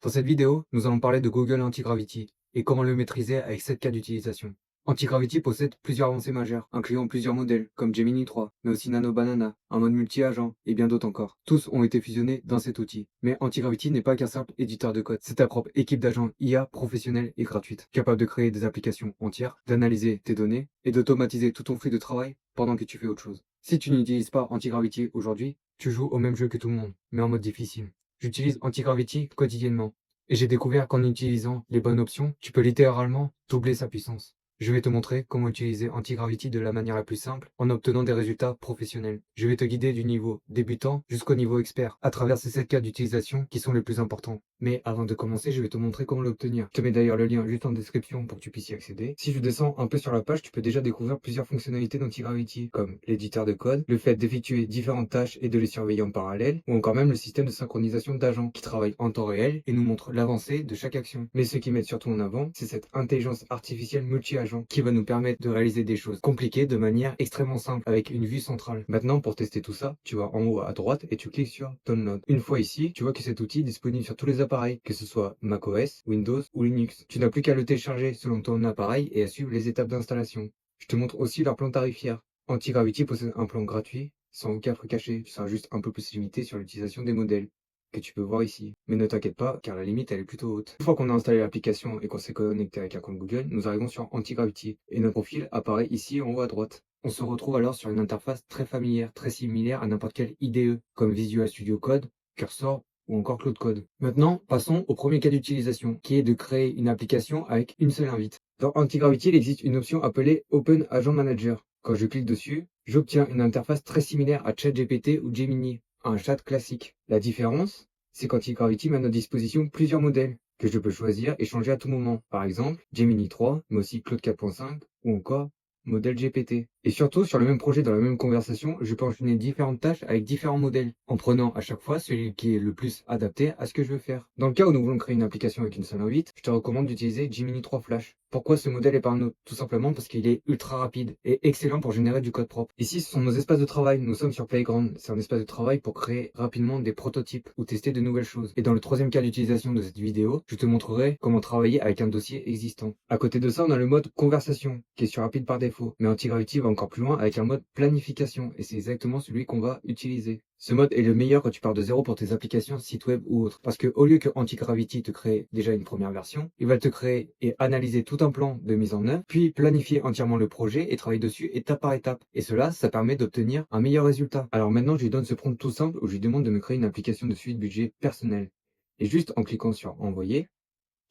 Dans cette vidéo, nous allons parler de Google Anti-Gravity et comment le maîtriser avec 7 cas d'utilisation. Anti-Gravity possède plusieurs avancées majeures, incluant plusieurs modèles comme Gemini 3, mais aussi Nano Banana, un mode multi-agent et bien d'autres encore. Tous ont été fusionnés dans cet outil. Mais Anti-Gravity n'est pas qu'un simple éditeur de code, c'est ta propre équipe d'agents IA professionnelle et gratuite, capable de créer des applications entières, d'analyser tes données et d'automatiser tout ton flux de travail pendant que tu fais autre chose. Si tu n'utilises pas Anti-Gravity aujourd'hui, tu joues au même jeu que tout le monde, mais en mode difficile. J'utilise Anti-Gravity quotidiennement. Et j'ai découvert qu'en utilisant les bonnes options, tu peux littéralement doubler sa puissance. Je vais te montrer comment utiliser Anti-Gravity de la manière la plus simple en obtenant des résultats professionnels. Je vais te guider du niveau débutant jusqu'au niveau expert à travers ces 7 cas d'utilisation qui sont les plus importants. Mais avant de commencer, je vais te montrer comment l'obtenir. Je te mets d'ailleurs le lien juste en description pour que tu puisses y accéder. Si je descends un peu sur la page, tu peux déjà découvrir plusieurs fonctionnalités d'Anti-Gravity, comme l'éditeur de code, le fait d'effectuer différentes tâches et de les surveiller en parallèle, ou encore même le système de synchronisation d'agents qui travaille en temps réel et nous montre l'avancée de chaque action. Mais ce qui met surtout en avant, c'est cette intelligence artificielle multi-agent qui va nous permettre de réaliser des choses compliquées de manière extrêmement simple avec une vue centrale. Maintenant, pour tester tout ça, tu vas en haut à droite et tu cliques sur Download. Une fois ici, tu vois que cet outil est disponible sur tous les appareils, que ce soit macOS, Windows ou Linux. Tu n'as plus qu'à le télécharger selon ton appareil et à suivre les étapes d'installation. Je te montre aussi leur plan tarifaire. Anti-Gravity possède un plan gratuit, sans aucun frais caché. Tu seras juste un peu plus limité sur l'utilisation des modèles que tu peux voir ici. Mais ne t'inquiète pas, car la limite elle est plutôt haute. Une fois qu'on a installé l'application et qu'on s'est connecté avec un compte Google, nous arrivons sur Anti-Gravity et notre profil apparaît ici en haut à droite. On se retrouve alors sur une interface très familière, très similaire à n'importe quel IDE, comme Visual Studio Code, Cursor ou encore Cloud Code. Maintenant, passons au premier cas d'utilisation, qui est de créer une application avec une seule invite. Dans Anti-Gravity, il existe une option appelée Open Agent Manager. Quand je clique dessus, j'obtiens une interface très similaire à ChatGPT ou Gemini, un chat classique. La différence, c'est qu'Anti-Gravity met à notre disposition plusieurs modèles que je peux choisir et changer à tout moment. Par exemple, Gemini 3, mais aussi Claude 4.5 ou encore modèle GPT. Et surtout, sur le même projet, dans la même conversation, je peux enchaîner différentes tâches avec différents modèles, en prenant à chaque fois celui qui est le plus adapté à ce que je veux faire. Dans le cas où nous voulons créer une application avec une seule invite, je te recommande d'utiliser Gemini 3 Flash. Pourquoi ce modèle est par nous? Tout simplement parce qu'il est ultra rapide et excellent pour générer du code propre. Ici, ce sont nos espaces de travail. Nous sommes sur Playground. C'est un espace de travail pour créer rapidement des prototypes ou tester de nouvelles choses. Et dans le troisième cas d'utilisation de cette vidéo, je te montrerai comment travailler avec un dossier existant. À côté de ça, on a le mode conversation, qui est sur rapide par défaut. Mais Anti-Gravity va encore plus loin avec un mode planification. Et c'est exactement celui qu'on va utiliser. Ce mode est le meilleur quand tu pars de zéro pour tes applications, sites web ou autres. Parce que au lieu que Anti-Gravity te crée déjà une première version, il va te créer et analyser tout un plan de mise en œuvre, puis planifier entièrement le projet et travailler dessus étape par étape. Et cela, ça permet d'obtenir un meilleur résultat. Alors maintenant, je lui donne ce prompt tout simple où je lui demande de me créer une application de suivi de budget personnel. Et juste en cliquant sur Envoyer,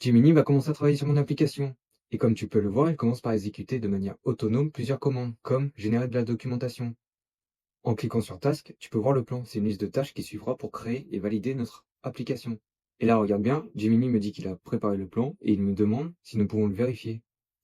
Gemini va commencer à travailler sur mon application. Et comme tu peux le voir, il commence par exécuter de manière autonome plusieurs commandes, comme générer de la documentation. En cliquant sur Task, tu peux voir le plan. C'est une liste de tâches qui suivra pour créer et valider notre application. Et là, regarde bien, Gemini me dit qu'il a préparé le plan et il me demande si nous pouvons le vérifier.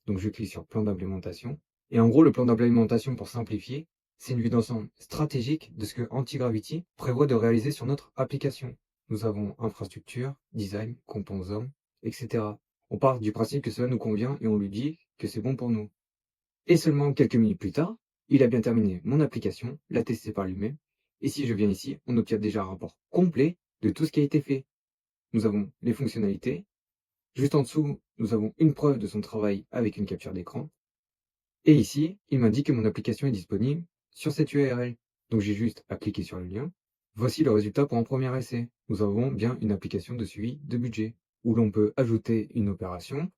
Donc je clique sur plan d'implémentation. Et en gros, le plan d'implémentation, pour simplifier, c'est une vue d'ensemble stratégique de ce que Anti-Gravity prévoit de réaliser sur notre application. Nous avons infrastructure, design, composants, etc. On part du principe que cela nous convient et on lui dit que c'est bon pour nous. Et seulement quelques minutes plus tard, il a bien terminé mon application, l'a testé par lui-même, et si je viens ici, on obtient déjà un rapport complet de tout ce qui a été fait. Nous avons les fonctionnalités, juste en dessous, nous avons une preuve de son travail avec une capture d'écran, et ici, il m'indique que mon application est disponible sur cette URL. Donc j'ai juste à cliquer sur le lien. Voici le résultat pour un premier essai. Nous avons bien une application de suivi de budget, où l'on peut ajouter une opération,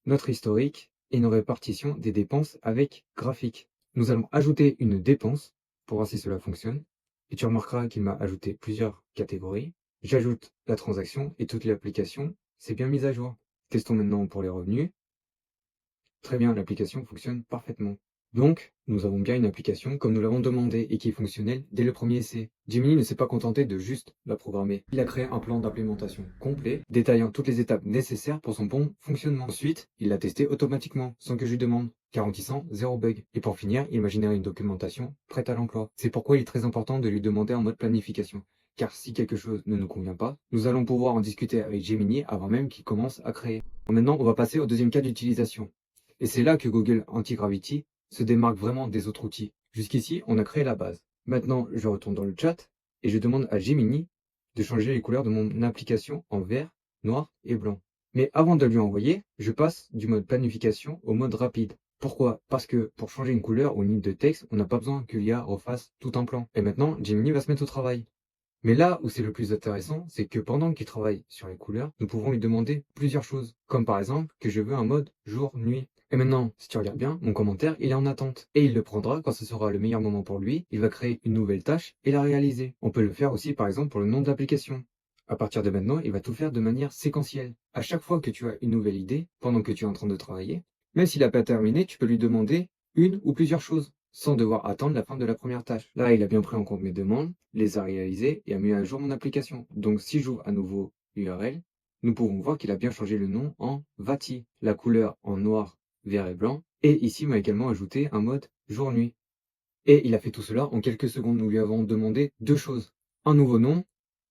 notre historique et une répartition des dépenses avec graphique. Nous allons ajouter une dépense pour voir si cela fonctionne. Et tu remarqueras qu'il m'a ajouté plusieurs catégories. J'ajoute la transaction et toute l'application s'est bien mise à jour. Testons maintenant pour les revenus. Très bien, l'application fonctionne parfaitement. Donc, nous avons bien une application comme nous l'avons demandé et qui est fonctionnelle dès le premier essai. Gemini ne s'est pas contenté de juste la programmer. Il a créé un plan d'implémentation complet, détaillant toutes les étapes nécessaires pour son bon fonctionnement. Ensuite, il l'a testé automatiquement, sans que je lui demande, garantissant zéro bug. Et pour finir, il m'a généré une documentation prête à l'emploi. C'est pourquoi il est très important de lui demander en mode planification. Car si quelque chose ne nous convient pas, nous allons pouvoir en discuter avec Gemini avant même qu'il commence à créer. Maintenant, on va passer au deuxième cas d'utilisation. Et c'est là que Google Anti-Gravity se démarque vraiment des autres outils. Jusqu'ici, on a créé la base. Maintenant, je retourne dans le chat et je demande à Gemini de changer les couleurs de mon application en vert noir et blanc. Mais avant de lui envoyer, je passe du mode planification au mode rapide. Pourquoi? Parce que pour changer une couleur ou une ligne de texte, on n'a pas besoin que l'IA refasse tout un plan. Et maintenant, Gemini va se mettre au travail. Mais là où c'est le plus intéressant, c'est que pendant qu'il travaille sur les couleurs, nous pouvons lui demander plusieurs choses. Comme par exemple que je veux un mode jour-nuit. Et maintenant, si tu regardes bien, mon commentaire, il est en attente. Et il le prendra quand ce sera le meilleur moment pour lui. Il va créer une nouvelle tâche et la réaliser. On peut le faire aussi par exemple pour le nom de l'application. À partir de maintenant, il va tout faire de manière séquentielle. À chaque fois que tu as une nouvelle idée, pendant que tu es en train de travailler, même s'il n'a pas terminé, tu peux lui demander une ou plusieurs choses, sans devoir attendre la fin de la première tâche. Là, il a bien pris en compte mes demandes, les a réalisées et a mis à jour mon application. Donc si j'ouvre à nouveau l'URL, nous pouvons voir qu'il a bien changé le nom en Vati, la couleur en noir, vert et blanc, et ici il m'a également ajouté un mode jour-nuit. Et il a fait tout cela en quelques secondes. Nous lui avons demandé deux choses, un nouveau nom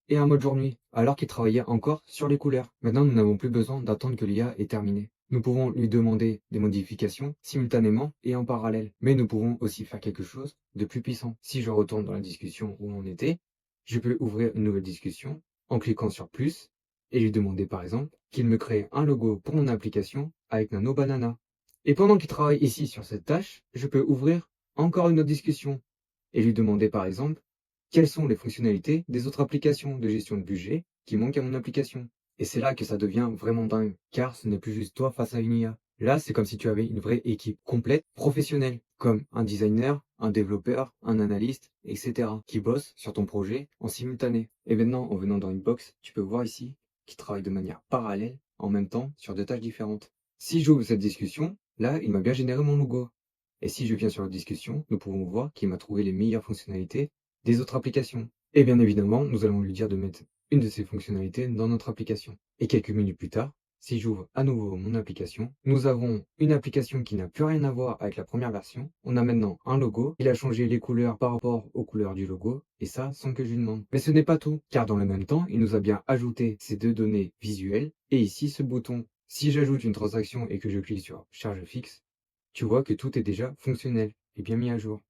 et un mode jour-nuit, alors qu'il travaillait encore sur les couleurs. Maintenant, nous n'avons plus besoin d'attendre que l'IA ait terminé. Nous pouvons lui demander des modifications simultanément et en parallèle. Mais nous pouvons aussi faire quelque chose de plus puissant. Si je retourne dans la discussion où on était, je peux ouvrir une nouvelle discussion en cliquant sur plus et lui demander par exemple qu'il me crée un logo pour mon application avec Nano Banana. Et pendant qu'il travaille ici sur cette tâche, je peux ouvrir encore une autre discussion et lui demander par exemple quelles sont les fonctionnalités des autres applications de gestion de budget qui manquent à mon application. Et c'est là que ça devient vraiment dingue, car ce n'est plus juste toi face à une IA. Là, c'est comme si tu avais une vraie équipe complète, professionnelle, comme un designer, un développeur, un analyste, etc., qui bossent sur ton projet en simultané. Et maintenant, en venant dans Inbox, tu peux voir ici qu'ils travaillent de manière parallèle, en même temps, sur deux tâches différentes. Si j'ouvre cette discussion, là, il m'a bien généré mon logo. Et si je viens sur la discussion, nous pouvons voir qu'il m'a trouvé les meilleures fonctionnalités des autres applications. Et bien évidemment, nous allons lui dire de mettre une de ces fonctionnalités dans notre application. Et quelques minutes plus tard, si j'ouvre à nouveau mon application, nous avons une application qui n'a plus rien à voir avec la première version. On a maintenant un logo. Il a changé les couleurs par rapport aux couleurs du logo. Et ça, sans que je lui demande. Mais ce n'est pas tout, car dans le même temps, il nous a bien ajouté ces deux données visuelles. Et ici, ce bouton. Si j'ajoute une transaction et que je clique sur charge fixe, tu vois que tout est déjà fonctionnel et bien mis à jour.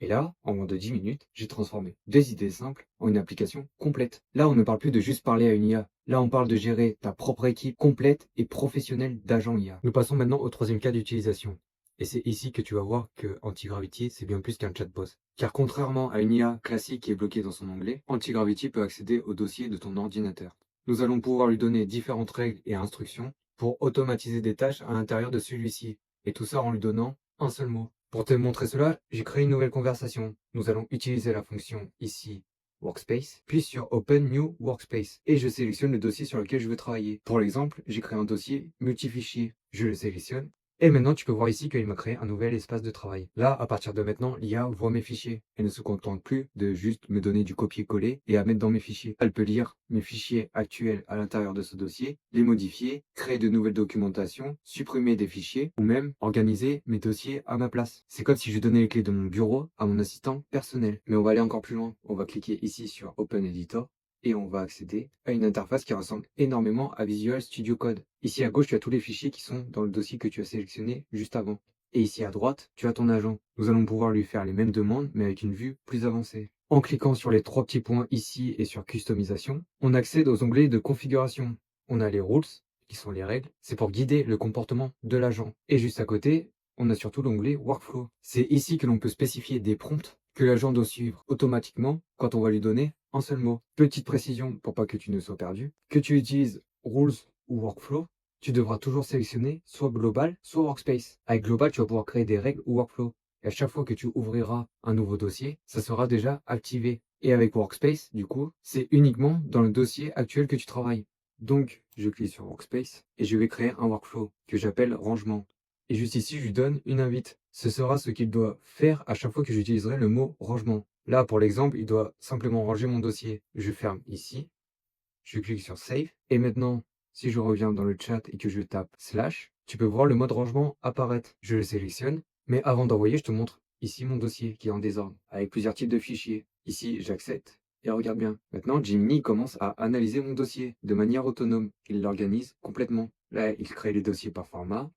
Et là, en moins de 10 minutes, j'ai transformé deux idées simples en une application complète. Là, on ne parle plus de juste parler à une IA. Là, on parle de gérer ta propre équipe complète et professionnelle d'agents IA. Nous passons maintenant au troisième cas d'utilisation. Et c'est ici que tu vas voir que Antigravity, c'est bien plus qu'un chatbot. Car contrairement à une IA classique qui est bloquée dans son onglet, Antigravity peut accéder au dossier de ton ordinateur. Nous allons pouvoir lui donner différentes règles et instructions pour automatiser des tâches à l'intérieur de celui-ci. Et tout ça en lui donnant un seul mot. Pour te montrer cela, j'ai créé une nouvelle conversation. Nous allons utiliser la fonction ici Workspace, puis sur Open New Workspace. Et je sélectionne le dossier sur lequel je veux travailler. Pour l'exemple, j'ai créé un dossier multifichier. Je le sélectionne. Et maintenant, tu peux voir ici qu'il m'a créé un nouvel espace de travail. Là, à partir de maintenant, l'IA voit mes fichiers. Elle ne se contente plus de juste me donner du copier-coller et à mettre dans mes fichiers. Elle peut lire mes fichiers actuels à l'intérieur de ce dossier, les modifier, créer de nouvelles documentations, supprimer des fichiers ou même organiser mes dossiers à ma place. C'est comme si je donnais les clés de mon bureau à mon assistant personnel. Mais on va aller encore plus loin. On va cliquer ici sur Open Editor et on va accéder à une interface qui ressemble énormément à Visual Studio Code. Ici à gauche, tu as tous les fichiers qui sont dans le dossier que tu as sélectionné juste avant. Et ici à droite, tu as ton agent. Nous allons pouvoir lui faire les mêmes demandes, mais avec une vue plus avancée. En cliquant sur les trois petits points ici et sur Customisation, on accède aux onglets de configuration. On a les Rules, qui sont les règles. C'est pour guider le comportement de l'agent. Et juste à côté, on a surtout l'onglet Workflow. C'est ici que l'on peut spécifier des prompts que l'agent doit suivre automatiquement quand on va lui donner un seul mot. Petite précision pour pas que tu ne sois perdu. Que tu utilises Rules ou Workflow, tu devras toujours sélectionner soit Global, soit Workspace. Avec Global, tu vas pouvoir créer des règles ou workflows. Et à chaque fois que tu ouvriras un nouveau dossier, ça sera déjà activé. Et avec Workspace, du coup, c'est uniquement dans le dossier actuel que tu travailles. Donc, je clique sur Workspace et je vais créer un workflow que j'appelle rangement. Et juste ici, je lui donne une invite. Ce sera ce qu'il doit faire à chaque fois que j'utiliserai le mot rangement. Là, pour l'exemple, il doit simplement ranger mon dossier. Je ferme ici, je clique sur Save. Et maintenant, si je reviens dans le chat et que je tape slash, tu peux voir le mode rangement apparaître. Je le sélectionne, mais avant d'envoyer, je te montre ici mon dossier qui est en désordre, avec plusieurs types de fichiers. Ici, j'accepte. Et regarde bien. Maintenant, Gemini commence à analyser mon dossier de manière autonome. Il l'organise complètement. Là, il crée les dossiers par format,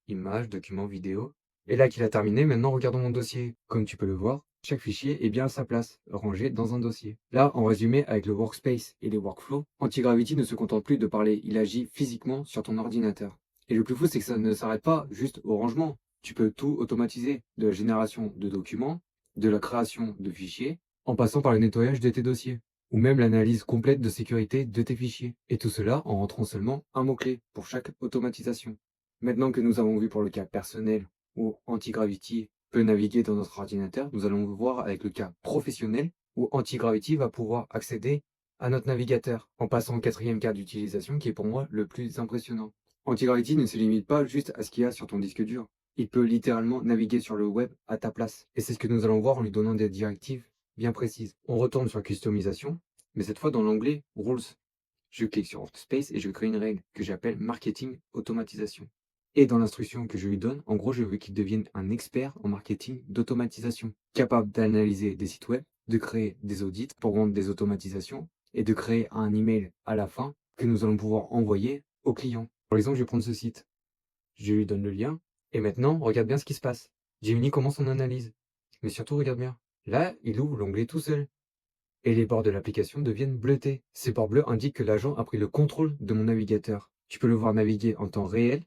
images, documents, vidéos. Et là qu'il a terminé, maintenant regardons mon dossier. Comme tu peux le voir, chaque fichier est bien à sa place, rangé dans un dossier. Là, en résumé, avec le workspace et les workflows, Antigravity ne se contente plus de parler, il agit physiquement sur ton ordinateur. Et le plus fou, c'est que ça ne s'arrête pas juste au rangement. Tu peux tout automatiser, de la génération de documents, de la création de fichiers, en passant par le nettoyage de tes dossiers, ou même l'analyse complète de sécurité de tes fichiers. Et tout cela en rentrant seulement un mot-clé pour chaque automatisation. Maintenant que nous avons vu pour le cas personnel où Antigravity peut naviguer dans notre ordinateur, nous allons voir avec le cas professionnel où Antigravity va pouvoir accéder à notre navigateur en passant au quatrième cas d'utilisation qui est pour moi le plus impressionnant. Antigravity ne se limite pas juste à ce qu'il y a sur ton disque dur. Il peut littéralement naviguer sur le web à ta place. Et c'est ce que nous allons voir en lui donnant des directives bien précises. On retourne sur customisation, mais cette fois dans l'onglet Rules. Je clique sur Space et je crée une règle que j'appelle Marketing Automatisation. Et dans l'instruction que je lui donne, en gros, je veux qu'il devienne un expert en marketing d'automatisation, capable d'analyser des sites web, de créer des audits pour rendre des automatisations et de créer un email à la fin que nous allons pouvoir envoyer au client. Par exemple, je vais prendre ce site, je lui donne le lien et maintenant, regarde bien ce qui se passe. Gemini commence son analyse. Mais surtout, regarde bien. Là, il ouvre l'onglet tout seul et les bords de l'application deviennent bleutés. Ces bords bleus indiquent que l'agent a pris le contrôle de mon navigateur. Tu peux le voir naviguer en temps réel.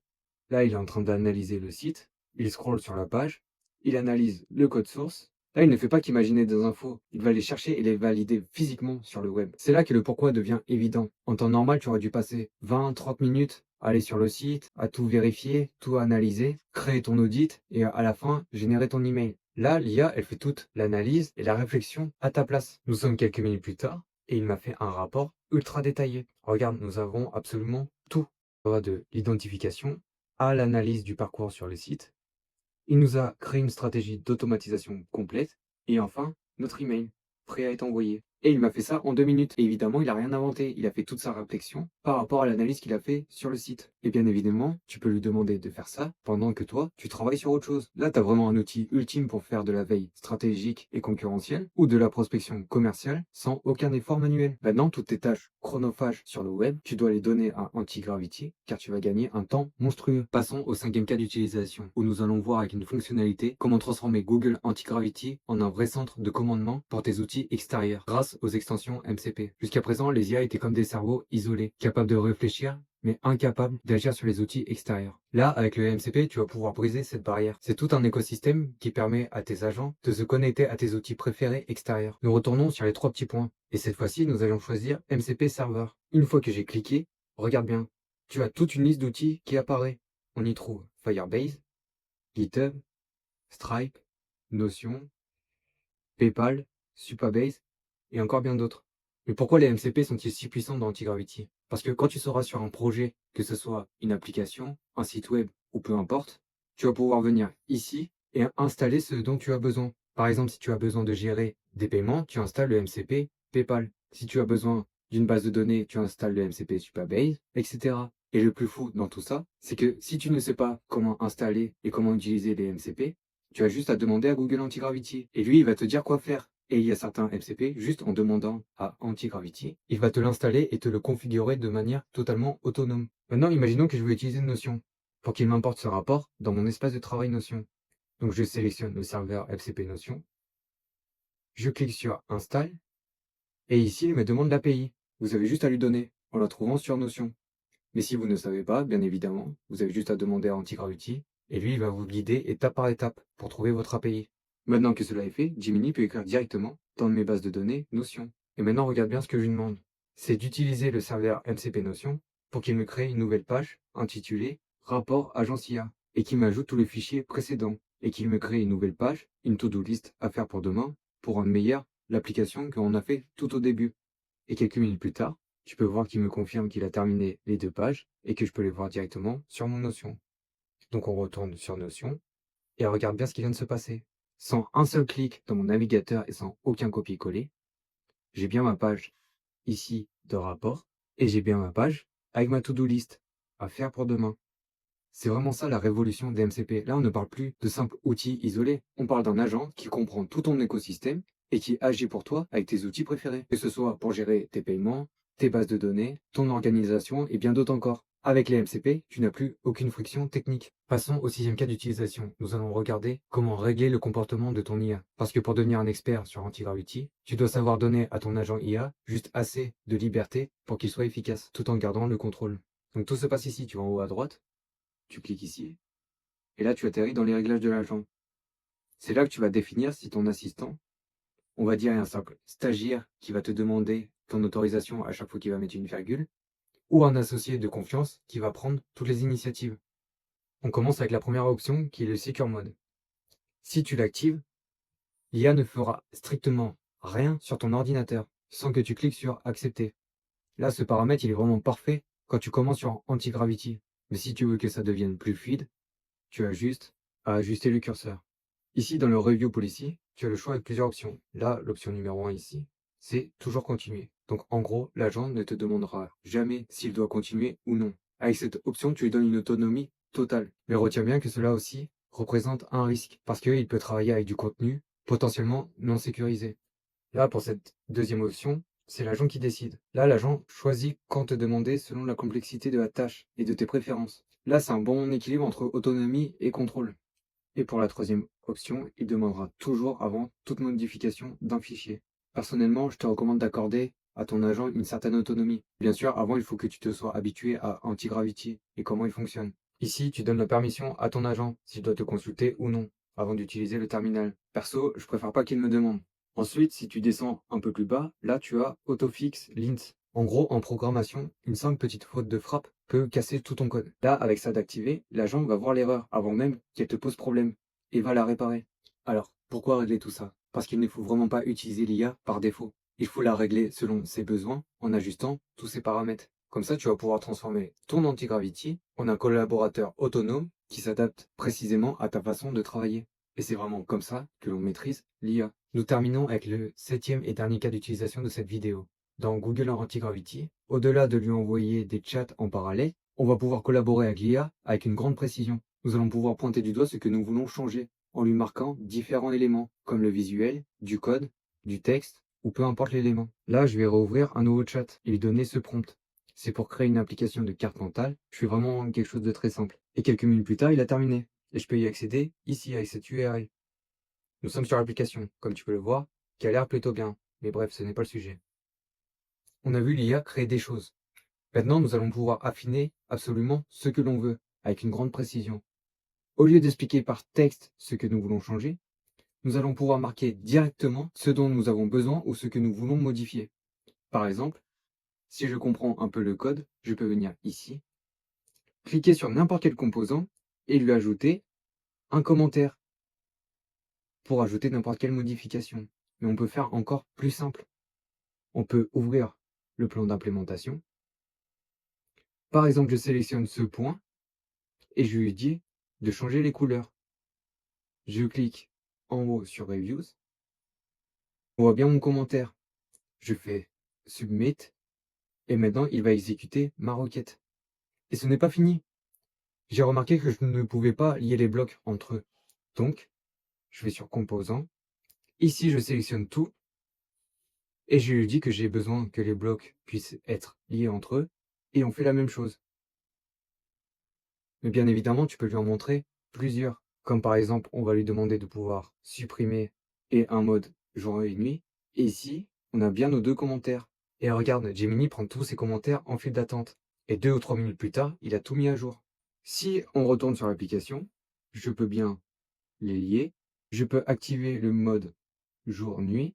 Là, il est en train d'analyser le site. Il scrolle sur la page. Il analyse le code source. Là, il ne fait pas qu'imaginer des infos. Il va les chercher et les valider physiquement sur le web. C'est là que le pourquoi devient évident. En temps normal, tu aurais dû passer 20-30 minutes à aller sur le site, à tout vérifier, tout analyser, créer ton audit et à la fin, générer ton email. Là, l'IA, elle fait toute l'analyse et la réflexion à ta place. Nous sommes quelques minutes plus tard et il m'a fait un rapport ultra détaillé. Regarde, nous avons absolument tout. Ça va de l'identification à l'analyse du parcours sur le site. Il nous a créé une stratégie d'automatisation complète et enfin, notre email, prêt à être envoyé. Et il m'a fait ça en 2 minutes. Et évidemment, il n'a rien inventé. Il a fait toute sa réflexion par rapport à l'analyse qu'il a fait sur le site. Et bien évidemment, tu peux lui demander de faire ça pendant que toi, tu travailles sur autre chose. Là, tu as vraiment un outil ultime pour faire de la veille stratégique et concurrentielle ou de la prospection commerciale sans aucun effort manuel. Maintenant, toutes tes tâches chronophages sur le web, tu dois les donner à Antigravity car tu vas gagner un temps monstrueux. Passons au cinquième cas d'utilisation où nous allons voir avec une fonctionnalité comment transformer Google Antigravity en un vrai centre de commandement pour tes outils extérieurs grâce aux extensions MCP. Jusqu'à présent, les IA étaient comme des cerveaux isolés, capables de réfléchir, mais incapables d'agir sur les outils extérieurs. Là, avec le MCP, tu vas pouvoir briser cette barrière. C'est tout un écosystème qui permet à tes agents de se connecter à tes outils préférés extérieurs. Nous retournons sur les 3 petits points. Et cette fois-ci, nous allons choisir MCP Server. Une fois que j'ai cliqué, regarde bien, tu as toute une liste d'outils qui apparaît. On y trouve Firebase, GitHub, Stripe, Notion, PayPal, Supabase et encore bien d'autres. Mais pourquoi les MCP sont-ils si puissants dans Antigravity? Parce que quand tu seras sur un projet, que ce soit une application, un site web ou peu importe, tu vas pouvoir venir ici et installer ce dont tu as besoin. Par exemple, si tu as besoin de gérer des paiements, tu installes le MCP PayPal. Si tu as besoin d'une base de données, tu installes le MCP Supabase, etc. Et le plus fou dans tout ça, c'est que si tu ne sais pas comment installer et comment utiliser les MCP, tu as juste à demander à Google Antigravity. Et lui, il va te dire quoi faire. Et il y a certains MCP, juste en demandant à Antigravity, il va te l'installer et te le configurer de manière totalement autonome. Maintenant, imaginons que je veux utiliser Notion pour qu'il m'importe ce rapport dans mon espace de travail Notion. Donc je sélectionne le serveur FCP Notion, je clique sur Install, et ici il me demande l'API. Vous avez juste à lui donner en la trouvant sur Notion. Mais si vous ne savez pas, bien évidemment, vous avez juste à demander à Antigravity, et lui il va vous guider étape par étape pour trouver votre API. Maintenant que cela est fait, Gemini peut écrire directement dans mes bases de données Notion. Et maintenant, regarde bien ce que je lui demande. C'est d'utiliser le serveur MCP Notion pour qu'il me crée une nouvelle page intitulée Rapport Agence IA et qu'il m'ajoute tous les fichiers précédents et qu'il me crée une nouvelle page, une to-do list à faire pour demain pour rendre meilleure l'application qu'on a fait tout au début. Et quelques minutes plus tard, tu peux voir qu'il me confirme qu'il a terminé les 2 pages et que je peux les voir directement sur mon Notion. Donc on retourne sur Notion et regarde bien ce qui vient de se passer. Sans un seul clic dans mon navigateur et sans aucun copier-coller, j'ai bien ma page ici de rapport et j'ai bien ma page avec ma to-do list à faire pour demain. C'est vraiment ça la révolution des MCP. Là, on ne parle plus de simples outils isolés. On parle d'un agent qui comprend tout ton écosystème et qui agit pour toi avec tes outils préférés. Que ce soit pour gérer tes paiements, tes bases de données, ton organisation et bien d'autres encore. Avec les MCP, tu n'as plus aucune friction technique. Passons au sixième cas d'utilisation. Nous allons regarder comment régler le comportement de ton IA. Parce que pour devenir un expert sur Antigravity, tu dois savoir donner à ton agent IA juste assez de liberté pour qu'il soit efficace, tout en gardant le contrôle. Donc tout se passe ici, tu vas en haut à droite, tu cliques ici, et là tu atterris dans les réglages de l'agent. C'est là que tu vas définir si ton assistant, on va dire un simple stagiaire qui va te demander ton autorisation à chaque fois qu'il va mettre une virgule, ou un associé de confiance qui va prendre toutes les initiatives. On commence avec la première option qui est le Secure Mode. Si tu l'actives, l'IA ne fera strictement rien sur ton ordinateur sans que tu cliques sur Accepter. Là, ce paramètre, il est vraiment parfait quand tu commences sur Anti-Gravity. Mais si tu veux que ça devienne plus fluide, tu as juste à ajuster le curseur. Ici, dans le Review Policy, tu as le choix avec plusieurs options. Là, l'option numéro 1 ici, c'est toujours continuer. Donc en gros, l'agent ne te demandera jamais s'il doit continuer ou non. Avec cette option, tu lui donnes une autonomie totale. Mais retiens bien que cela aussi représente un risque, parce qu'il peut travailler avec du contenu potentiellement non sécurisé. Là, pour cette deuxième option, c'est l'agent qui décide. Là, l'agent choisit quand te demander selon la complexité de la tâche et de tes préférences. Là, c'est un bon équilibre entre autonomie et contrôle. Et pour la troisième option, il demandera toujours avant toute modification d'un fichier. Personnellement, je te recommande d'accorder à ton agent une certaine autonomie. Bien sûr, avant, il faut que tu te sois habitué à Antigravity et comment il fonctionne. Ici, tu donnes la permission à ton agent s'il doit te consulter ou non, avant d'utiliser le terminal. Perso, je préfère pas qu'il me demande. Ensuite, si tu descends un peu plus bas, là tu as Autofix Lint. En gros, en programmation, une simple petite faute de frappe peut casser tout ton code. Là, avec ça d'activé, l'agent va voir l'erreur avant même qu'elle te pose problème et va la réparer. Alors, pourquoi régler tout ça? Parce qu'il ne faut vraiment pas utiliser l'IA par défaut. Il faut la régler selon ses besoins en ajustant tous ses paramètres. Comme ça, tu vas pouvoir transformer ton anti-gravity en un collaborateur autonome qui s'adapte précisément à ta façon de travailler. Et c'est vraiment comme ça que l'on maîtrise l'IA. Nous terminons avec le septième et dernier cas d'utilisation de cette vidéo. Dans Google Antigravity, au-delà de lui envoyer des chats en parallèle, on va pouvoir collaborer avec l'IA avec une grande précision. Nous allons pouvoir pointer du doigt ce que nous voulons changer en lui marquant différents éléments, comme le visuel, du code, du texte, ou peu importe l'élément. Là, je vais rouvrir un nouveau chat et lui donner ce prompt. C'est pour créer une application de carte mentale. Je fais vraiment quelque chose de très simple. Et quelques minutes plus tard, il a terminé. Et je peux y accéder ici avec cette URL. Nous sommes sur l'application, comme tu peux le voir, qui a l'air plutôt bien. Mais bref, ce n'est pas le sujet. On a vu l'IA créer des choses. Maintenant, nous allons pouvoir affiner absolument ce que l'on veut, avec une grande précision. Au lieu d'expliquer par texte ce que nous voulons changer, nous allons pouvoir marquer directement ce dont nous avons besoin ou ce que nous voulons modifier. Par exemple, si je comprends un peu le code, je peux venir ici, cliquer sur n'importe quel composant et lui ajouter un commentaire pour ajouter n'importe quelle modification. Mais on peut faire encore plus simple. On peut ouvrir le plan d'implémentation. Par exemple, je sélectionne ce point et je lui dis de changer les couleurs. Je clique en haut sur Reviews. On voit bien mon commentaire. Je fais Submit et maintenant il va exécuter ma requête. Et ce n'est pas fini. J'ai remarqué que je ne pouvais pas lier les blocs entre eux. Donc, je vais sur Composants. Ici, je sélectionne tout et je lui dis que j'ai besoin que les blocs puissent être liés entre eux et on fait la même chose. Mais bien évidemment, tu peux lui en montrer plusieurs. Comme par exemple, on va lui demander de pouvoir supprimer et un mode jour et nuit. Et ici, on a bien nos deux commentaires. Et regarde, Gemini prend tous ses commentaires en file d'attente. Et 2 ou 3 minutes plus tard, il a tout mis à jour. Si on retourne sur l'application, je peux bien les lier. Je peux activer le mode jour-nuit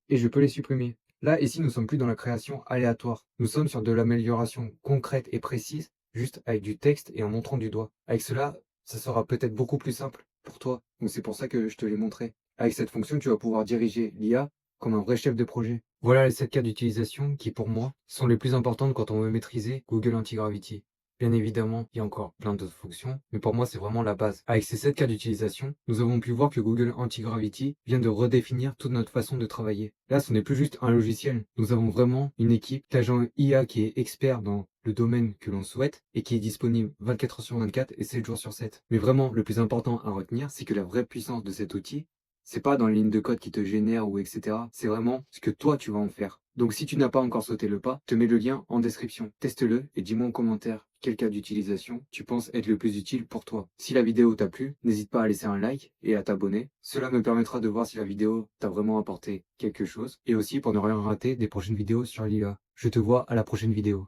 et je peux les supprimer. Là, ici, nous sommes plus dans la création aléatoire. Nous sommes sur de l'amélioration concrète et précise, juste avec du texte et en montrant du doigt. Avec cela, ça sera peut-être beaucoup plus simple pour toi. Donc c'est pour ça que je te l'ai montré. Avec cette fonction, tu vas pouvoir diriger l'IA comme un vrai chef de projet. Voilà les 7 cas d'utilisation qui, pour moi, sont les plus importantes quand on veut maîtriser Google Antigravity. Bien évidemment, il y a encore plein d'autres fonctions, mais pour moi, c'est vraiment la base. Avec ces 7 cas d'utilisation, nous avons pu voir que Google Antigravity vient de redéfinir toute notre façon de travailler. Là, ce n'est plus juste un logiciel. Nous avons vraiment une équipe d'agents IA qui est expert dans le domaine que l'on souhaite et qui est disponible 24 heures sur 24 et 7 jours sur 7. Mais vraiment, le plus important à retenir, c'est que la vraie puissance de cet outil, c'est pas dans les lignes de code qui te génèrent ou etc. C'est vraiment ce que toi tu vas en faire. Donc si tu n'as pas encore sauté le pas, je te mets le lien en description. Teste-le et dis-moi en commentaire Quel cas d'utilisation tu penses être le plus utile pour toi? Si la vidéo t'a plu, n'hésite pas à laisser un like et à t'abonner. Cela me permettra de voir si la vidéo t'a vraiment apporté quelque chose et aussi pour ne rien rater des prochaines vidéos sur l'IA. Je te vois à la prochaine vidéo.